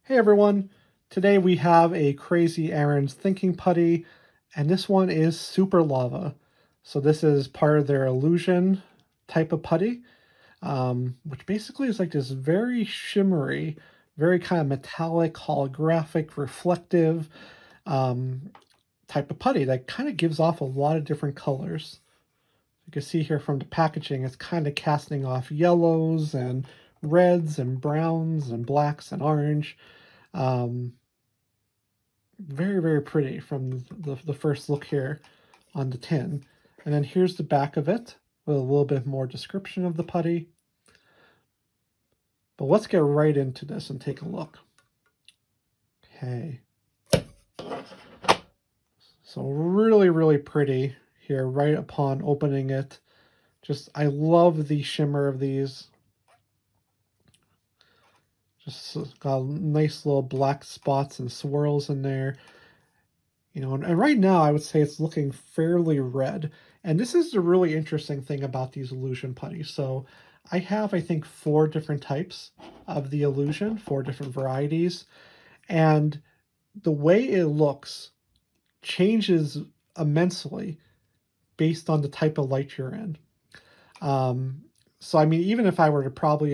Hey everyone, today we have a Crazy Aaron's Thinking Putty, and this one is Super Lava. So this is part of their illusion type of putty, which basically is like this very shimmery, very kind of metallic, holographic, reflective um, type of putty that kind of gives off a lot of different colors. You can see here from the packaging, it's kind of casting off yellows and reds and browns and blacks and orange. Um, Very, very pretty from the first look here on the tin. And then here's the back of it with a little bit more description of the putty. But let's get right into this and take a look. Okay. So really, really pretty here right upon opening it. Just, I love the shimmer of these. Just got nice little black spots and swirls in there. You know, and right now I would say it's looking fairly red. And this is the really interesting thing about these illusion putties. So I have, I think, 4 different types of the illusion, 4 different varieties. And the way it looks changes immensely based on the type of light you're in. Um, so, I mean, even if I were to probably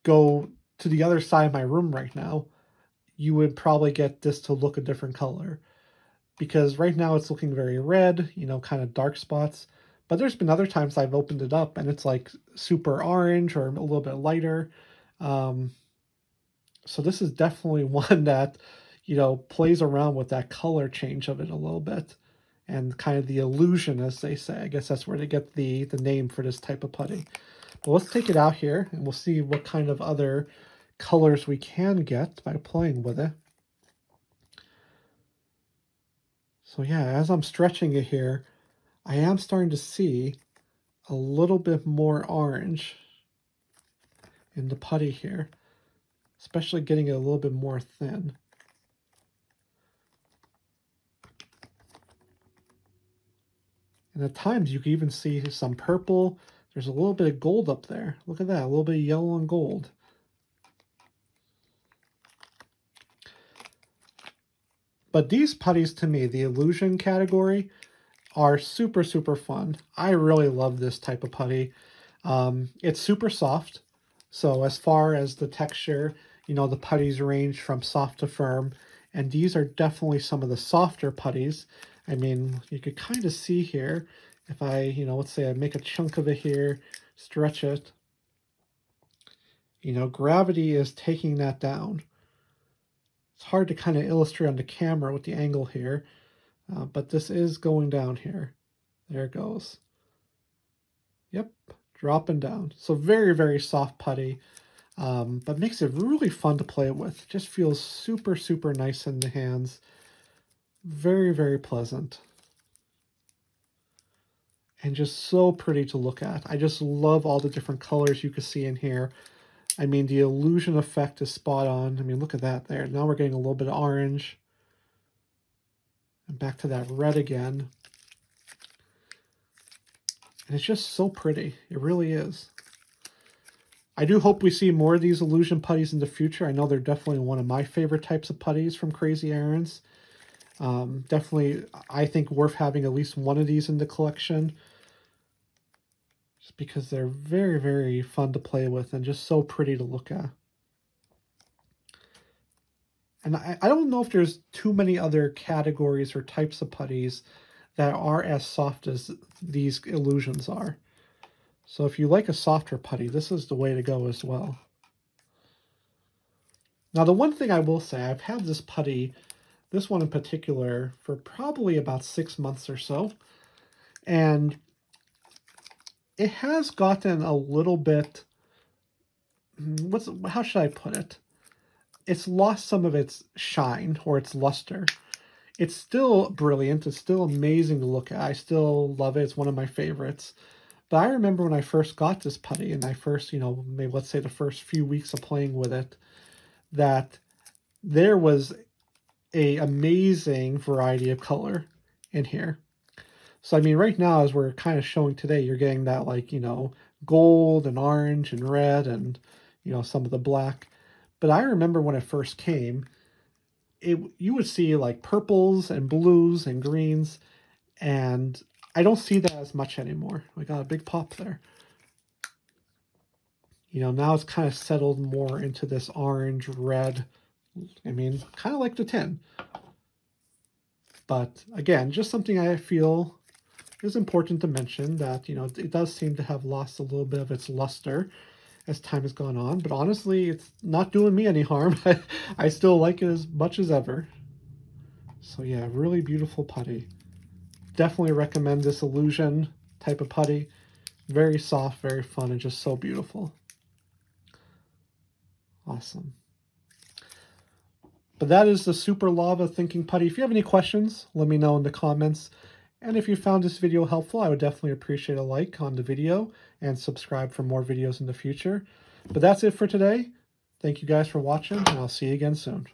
go to the other side of my room right now, you would probably get this to look a different color. Because right now it's looking very red, kind of dark spots. But there's been other times I've opened it up and it's like super orange or a little bit lighter. Um, so this is definitely one that, plays around with that color change of it a little bit. And kind of the illusion, as they say. I guess that's where they get the name for this type of putty. But let's take it out here and we'll see what kind of other colors we can get by playing with it. So yeah, as I'm stretching it here, I am starting to see a little bit more orange in the putty here, especially getting it a little bit more thin. And at times you can even see some purple. There's a little bit of gold up there. Look at that, a little bit of yellow and gold. But these putties, to me, the illusion category, are super, super fun. I really love this type of putty. It's super soft. So as far as the texture, the putties range from soft to firm. And these are definitely some of the softer putties. I mean, you could kind of see here, if I, let's say I make a chunk of it here, stretch it, gravity is taking that down. It's hard to kind of illustrate on the camera with the angle here, but this is going down here. There it goes. Yep, dropping down. So very, very soft putty, but makes it really fun to play with. Just feels super, super nice in the hands. Very, very pleasant. And just so pretty to look at. I just love all the different colors you can see in here. I mean, the illusion effect is spot on. I mean, look at that there. Now we're getting a little bit of orange. And back to that red again. And it's just so pretty. It really is. I do hope we see more of these illusion putties in the future. I know they're definitely one of my favorite types of putties from Crazy Aaron's. Definitely, I think worth having at least one of these in the collection. Just because they're very, very fun to play with and just so pretty to look at. And I don't know if there's too many other categories or types of putties that are as soft as these illusions are. So if you like a softer putty, this is the way to go as well. Now, the one thing I will say, I've had this putty, this one in particular, for probably about 6 months or so. And it has gotten a little bit, how should I put it? It's lost some of its shine or its luster. It's still brilliant. It's still amazing to look at. I still love it. It's one of my favorites. But I remember when I first got this putty and I first, maybe let's say the first few weeks of playing with it, that there was a amazing variety of color in here. So, I mean, right now, as we're kind of showing today, you're getting that, gold and orange and red and, some of the black. But I remember when it first came, you would see like purples and blues and greens, and I don't see that as much anymore. We got a big pop there. You know, now it's kind of settled more into this orange, red, I mean, kind of like the tin. But again, just something I feel is important to mention, that, you know, it does seem to have lost a little bit of its luster as time has gone on. But honestly, it's not doing me any harm. I still like it as much as ever. So yeah, really beautiful putty. Definitely recommend this illusion type of putty. Very soft, very fun, and just so beautiful. Awesome. But that is the Super Lava Thinking Putty. If you have any questions, let me know in the comments. And if you found this video helpful, I would definitely appreciate a like on the video and subscribe for more videos in the future. But that's it for today. Thank you guys for watching, and I'll see you again soon.